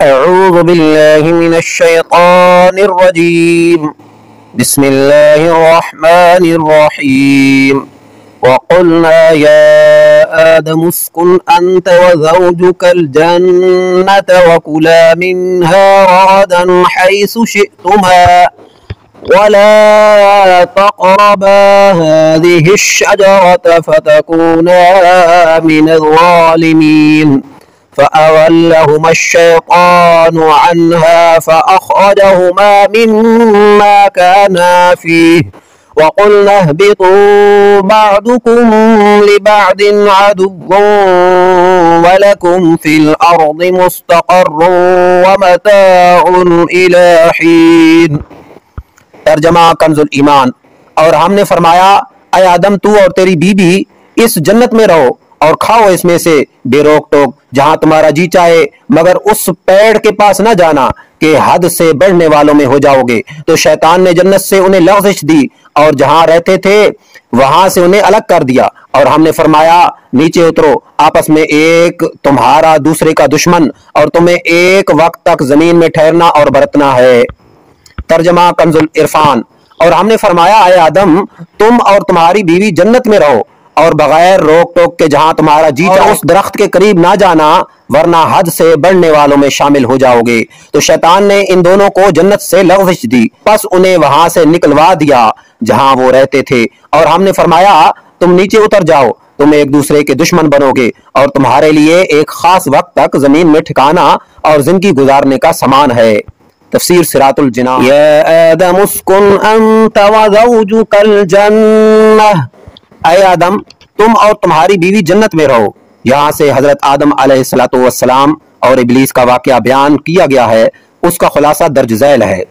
أعوذ بالله من الشيطان الرجيم. بسم الله الرحمن الرحيم. وقلنا يا آدم اسكن أنت وزوجك الجنة وكلا منها رغدا حيث شئتما ولا تقربا هذه الشجرة فتكونا من الظالمين فأضلهما الشيطان عنها فأخرجهما مما كانا فيه وقلنا اهبطوا بعضكم لبعض عدو ولكم في الأرض مستقر ومتاع إلى حين. ترجمہ کنز الایمان. اور ہم نے فرمایا اے آدم تو اور تیری بیوی اس جنت میں رہو اور کھاؤ اس میں سے بے روک ٹوک جہاں تمہارا جی چاہے، مگر اس پیڑ کے پاس نہ جانا کہ حد سے بڑھنے والوں میں ہو جاؤ گے. تو شیطان نے جنت سے انہیں لغزش دی اور جہاں رہتے تھے وہاں سے انہیں الگ کر دیا، اور ہم نے فرمایا نیچے اترو، آپس میں ایک تمہارا دوسرے کا دشمن اور تمہیں ایک وقت تک زمین میں ٹھہرنا اور برتنا ہے. ترجمہ کنز العرفان. اور ہم نے فرمایا اے آدم تم اور تمہاری بیوی جنت میں رہو اور بغیر روک ٹوک کے جہاں تمہارا جی چاہے اس درخت کے قریب نہ جانا ورنہ حد سے بڑھنے والوں میں شامل ہو جاؤ گے. تو شیطان نے ان دونوں کو جنت سے لغزش دی، پس انہیں وہاں سے نکلوا دیا جہاں وہ رہتے تھے، اور ہم نے فرمایا تم نیچے اتر جاؤ، تم ایک دوسرے کے دشمن بنو گے اور تمہارے لیے ایک خاص وقت تک زمین میں ٹھکانا اور زندگی گزارنے کا سامان ہے. تفسیر صراط الجنان. یا آدم اسکن انت وزوجک الجنہ. اے آدم تم اور تمہاری بیوی جنت میں رہو. یہاں سے حضرت آدم علیہ السلام اور ابلیس کا واقعہ بیان کیا گیا ہے، اس کا خلاصہ درج ذیل ہے.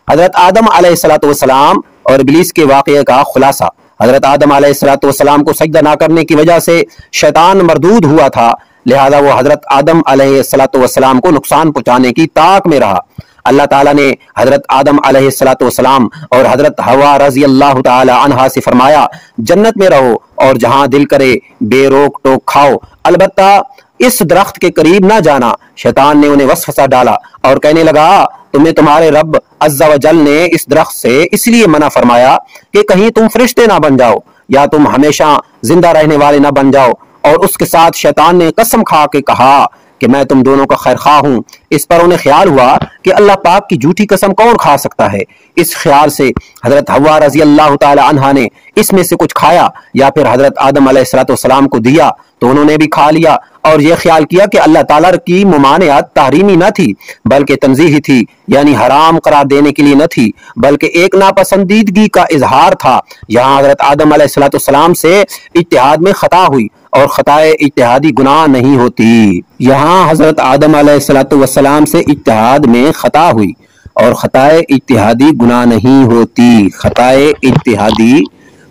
حضرت آدم علیہ السلام اور ابلیس کے واقعے کا خلاصہ: حضرت آدم علیہ السلام کو سجدہ نہ کرنے کی وجہ سے شیطان مردود ہوا تھا، لہذا وہ حضرت آدم علیہ السلام کو نقصان پہنچانے کی طاق میں رہا. اللہ تعالیٰ نے حضرت آدم علیہ السلام اور حضرت حوا رضی اللہ تعالی عنہا سے فرمایا جنت میں رہو اور جہاں دل کرے بے روک ٹوک کھاؤ، البتہ اس درخت کے قریب نہ جانا. شیطان نے انہیں وسوسہ ڈالا اور کہنے لگا تمہیں تمہارے رب عز و جل نے اس درخت سے اس لیے منع فرمایا کہ کہیں تم فرشتے نہ بن جاؤ یا تم ہمیشہ زندہ رہنے والے نہ بن جاؤ. اور اس کے ساتھ شیطان نے قسم کھا کے کہا کہ میں تم دونوں کا خیر خواہ ہوں. اس پر انہیں خیال ہوا کہ اللہ پاک کی جھوٹی قسم کون کھا سکتا ہے. اس خیال سے حضرت حوا رضی اللہ تعالی عنہا نے اس میں سے کچھ کھایا یا پھر حضرت آدم علیہ السلام کو دیا تو انہوں نے بھی کھا لیا، اور یہ خیال کیا کہ اللہ تعالیٰ کی ممانعت تحریمی نہ تھی بلکہ تنزیہی تھی، یعنی حرام قرار دینے کے لیے نہ تھی بلکہ ایک ناپسندیدگی کا اظہار تھا. یہاں حضرت آدم علیہ السلام سے اجتہاد میں خطا ہوئی اور خطائے اجتہادی گناہ نہیں ہوتی. یہاں حضرت آدم علیہ السلام سے اجتہاد میں خطا ہوئی اور خطائے اجتہادی گناہ نہیں ہوتی. خطائے اجتہادی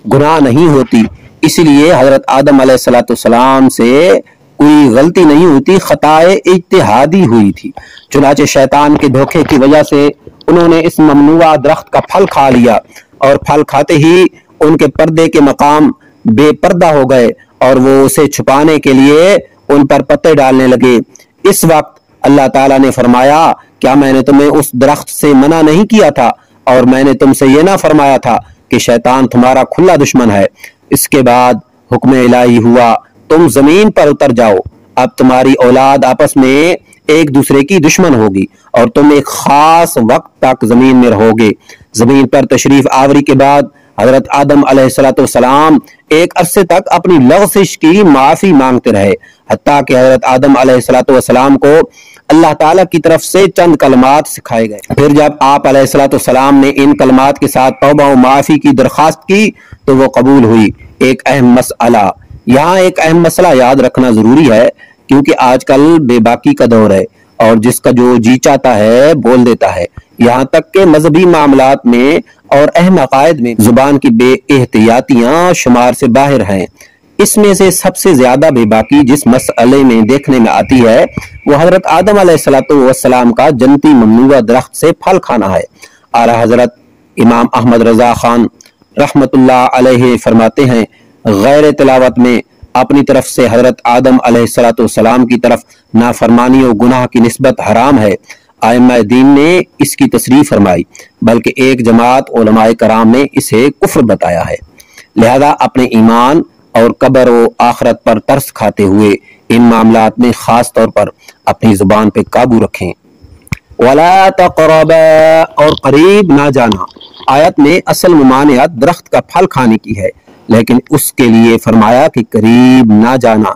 گناہ نہیں ہوتی، اس لیے حضرت آدم علیہ السلام سے کوئی غلطی نہیں ہوتی، خطائے اجتہادی ہوئی تھی. چنانچہ شیطان کے دھوکے کی وجہ سے انہوں نے اس ممنوعہ درخت کا پھل کھا لیا، اور پھل کھاتے ہی ان کے پردے کے مقام بے پردہ ہو گئے اور وہ اسے چھپانے کے لیے ان پر پتے ڈالنے لگے. اس وقت اللہ تعالیٰ نے فرمایا کیا میں نے تمہیں اس درخت سے منع نہیں کیا تھا اور میں نے تم سے یہ نہ فرمایا تھا کہ شیطان تمہارا کھلا دشمن ہے. اس کے بعد حکم الہی ہوا تم زمین پر اتر جاؤ، اب تمہاری اولاد آپس میں ایک دوسرے کی دشمن ہوگی اور تم ایک خاص وقت تک زمین میں رہو گے. زمین پر تشریف آوری کے بعد حضرت آدم علیہ السلام ایک عرصے تک اپنی لغزش کی معافی مانگتے رہے، حتیٰ کہ حضرت آدم علیہ السلام کو اللہ تعالیٰ کی طرف سے چند کلمات سکھائے گئے. پھر جب آپ علیہ السلام نے ان کلمات کے ساتھ توبہ و معافی کی درخواست کی تو وہ قبول ہوئی. ایک اہم مسئلہ یہاں ایک اہم مسئلہ یاد رکھنا ضروری ہے، کیونکہ آج کل بے باکی کا دور ہے اور جس کا جو جی چاہتا ہے بول دیتا ہے. یہاں تک کہ مذہبی معاملات میں اور اہم عقائد میں زبان کی بے احتیاطیاں شمار سے باہر ہیں. اس میں سے سب سے زیادہ بے باکی جس مسئلے میں دیکھنے میں آتی ہے وہ حضرت آدم علیہ السلام کا جنتی ممنوعہ درخت سے پھل کھانا ہے. اعلیٰ حضرت امام احمد رضا خان رحمت اللہ علیہ فرماتے ہیں غیر تلاوت میں اپنی طرف سے حضرت آدم علیہ السلام کی طرف نافرمانی و گناہ کی نسبت حرام ہے، ائمہ دین نے اس کی تصریح فرمائی، بلکہ ایک جماعت علماء کرام نے اسے کفر بتایا ہے۔ لہذا اپنے ایمان اور قبر و آخرت پر ترس کھاتے ہوئے ان معاملات میں خاص طور پر اپنی زبان پہ قابو رکھیں۔ وَلَا تَقْرَبَا، اور قریب نہ جانا۔ آیت میں اصل ممانعت درخت کا پھل کھانے کی ہے، لیکن اس کے لیے فرمایا کہ قریب نہ جانا۔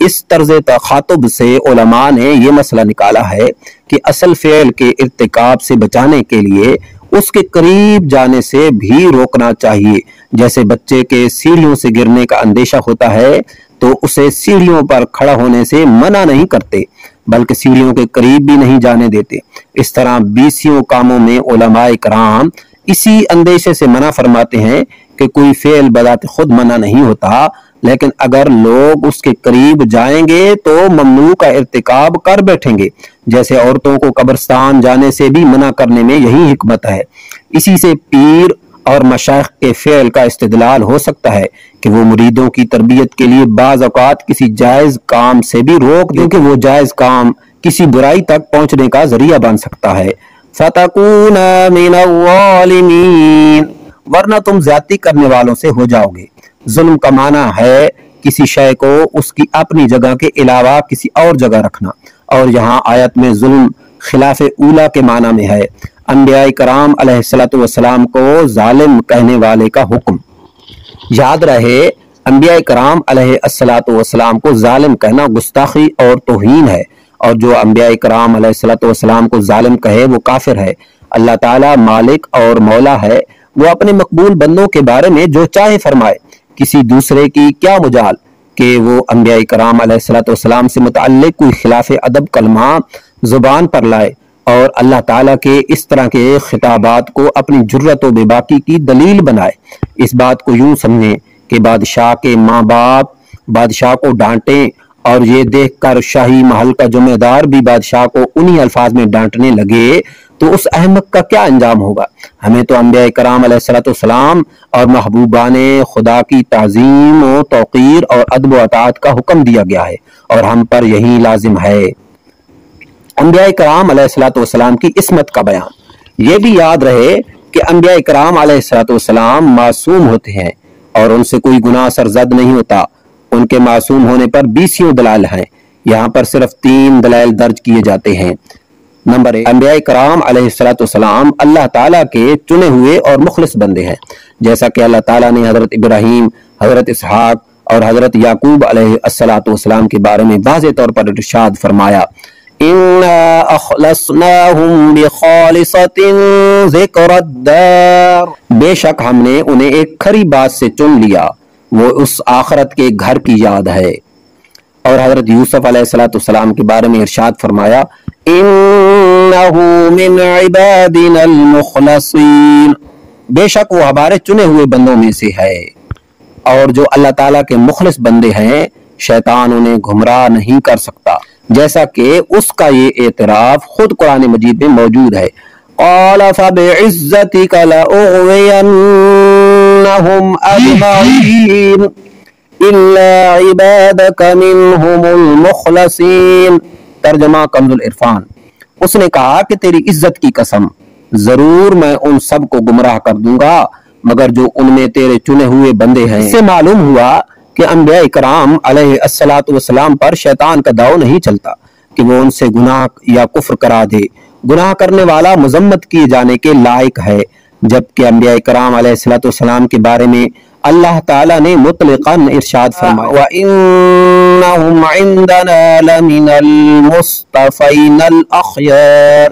اس طرز تخاطب سے علماء نے یہ مسئلہ نکالا ہے کہ اصل فعل کے ارتکاب سے بچانے کے لیے اس کے قریب جانے سے بھی روکنا چاہیے۔ جیسے بچے کے سیڑھیوں سے گرنے کا اندیشہ ہوتا ہے تو اسے سیڑھیوں پر کھڑا ہونے سے منع نہیں کرتے، بلکہ سیڑھیوں کے قریب بھی نہیں جانے دیتے۔ اس طرح بیسیوں کاموں میں علماء کرام اسی اندیشے سے منع فرماتے ہیں کہ کوئی فعل بذات خود منع نہیں ہوتا، لیکن اگر لوگ اس کے قریب جائیں گے تو ممنوع کا ارتکاب کر بیٹھیں گے۔ جیسے عورتوں کو قبرستان جانے سے بھی منع کرنے میں یہی حکمت ہے۔ اسی سے پیر اور مشائخ کے فعل کا استدلال ہو سکتا ہے کہ وہ مریدوں کی تربیت کے لیے بعض اوقات کسی جائز کام سے بھی روک دیں کہ وہ جائز کام کسی برائی تک پہنچنے کا ذریعہ بن سکتا ہے۔ فَتَكُونَ مِنَ الظَّالِمِينَ، ورنہ تم زیادتی کرنے والوں سے ہو جاؤ گے۔ ظلم کا معنی ہے کسی شے کو اس کی اپنی جگہ کے علاوہ کسی اور جگہ رکھنا، اور یہاں آیت میں ظلم خلاف اولا کے معنی میں ہے۔ انبیاء کرام علیہ السلام کو ظالم کہنے والے کا حکم یاد رہے، انبیاء کرام علیہ السلام کو ظالم کہنا گستاخی اور توہین ہے، اور جو انبیاء کرام علیہ السلام کو ظالم کہے وہ کافر ہے۔ اللہ تعالیٰ مالک اور مولا ہے، وہ اپنے مقبول بندوں کے بارے میں جو چاہے فرمائے، کسی دوسرے کی کیا مجال کہ وہ انبیاء کرام علیہ السلام سے متعلق کوئی خلاف ادب کلمہ زبان پر لائے اور اللہ تعالیٰ کے اس طرح کے خطابات کو اپنی جرت و بے باکی کی دلیل بنائے۔ اس بات کو یوں سمجھیں کہ بادشاہ کے ماں باپ بادشاہ کو ڈانٹیں اور یہ دیکھ کر شاہی محل کا ذمہ دار بھی بادشاہ کو انہی الفاظ میں ڈانٹنے لگے تو اس احمق کا کیا انجام ہوگا۔ ہمیں تو انبیاء کرام علیہ السلام اور محبوبان خدا کی تعظیم و توقیر اور ادب و اطاعت کا حکم دیا گیا ہے، اور ہم پر یہی لازم ہے۔ انبیاء کرام علیہ السلام کی عصمت کا بیان۔ یہ بھی یاد رہے کہ انبیاء کرام علیہ السلام معصوم ہوتے ہیں اور ان سے کوئی گناہ سرزد نہیں ہوتا۔ ان کے معصوم ہونے پر 20 دلائل ہیں، یہاں پر صرف 3 دلائل درج کیے جاتے ہیں۔ نمبر 1، انبیاء کرام علیہ السلام اللہ تعالیٰ کے چنے ہوئے اور مخلص بندے ہیں، جیسا کہ اللہ تعالیٰ نے حضرت ابراہیم، حضرت اسحاق اور حضرت یعقوب علیہ السلام کے بارے میں واضح طور پر ارشاد فرمایا، إِنَّا أَخْلَصْنَاهُمْ بِخَالِصَةٍ ذِكْرَ الدَّارِ، بے شک ہم نے انہیں ایک کھری بات سے چن لیا، وہ اس آخرت کے گھر کی یاد ہے۔ اور حضرت یوسف علیہ السلام کے بارے میں ارشاد فرمایا، إِنَّهُ مِنْ عِبَادِنَا الْمُخْلَصِينَ، بے شک وہ ہمارے چنے ہوئے بندوں میں سے ہے۔ اور جو اللہ تعالیٰ کے مخلص بندے ہیں شیطان انہیں گمراہ نہیں کر سکتا، جیسا کہ اس کا یہ اعتراف خود قرآن مجید میں موجود ہے۔ قَالَ فَبِعِزَّتِكَ لَأُغْوِيَنَّهُمْ أَجْمَعِينَ إِلَّا عِبَادَكَ مِنْهُمُ الْمُخْلَصِينَ، ترجمہ کنز العرفان۔ اس نے کہا کہ تیری عزت کی قسم، ضرور میں ان سب کو گمراہ کر دوں گا مگر جو ان میں تیرے چنے ہوئے بندے ہیں۔ اس سے معلوم ہوا کہ انبیاء کرام علیہ السلام پر شیطان کا داؤ نہیں چلتا کہ وہ ان سے گناہ یا کفر کرا دے۔ گناہ کرنے والا مذمت کیے جانے کے لائق ہے، جبکہ انبیاء کرام علیہ السلام کے بارے میں اللہ تعالیٰ نے مطلقاً ارشاد فرمایا، وَإِنَّهُمْ عِنْدَنَا لَمِنَ الْمُصْطَفَيْنَ الْأَخْيَارِ،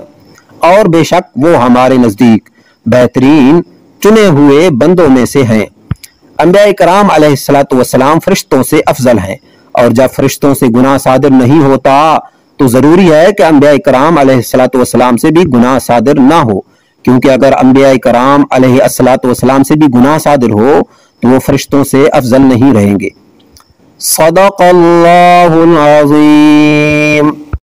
اور بے شک وہ ہمارے نزدیک بہترین چنے ہوئے بندوں میں سے ہیں۔ انبیاء کرام علیہ السلام فرشتوں سے افضل ہیں، اور جب فرشتوں سے گناہ صادر نہیں ہوتا تو ضروری ہے کہ انبیاء کرام علیہ السلام سے بھی گناہ صادر نہ ہو، کیونکہ اگر انبیاء کرام علیہ السلام سے بھی گناہ صادر ہو تو وہ فرشتوں سے افضل نہیں رہیں گے۔ صدق اللہ العظیم۔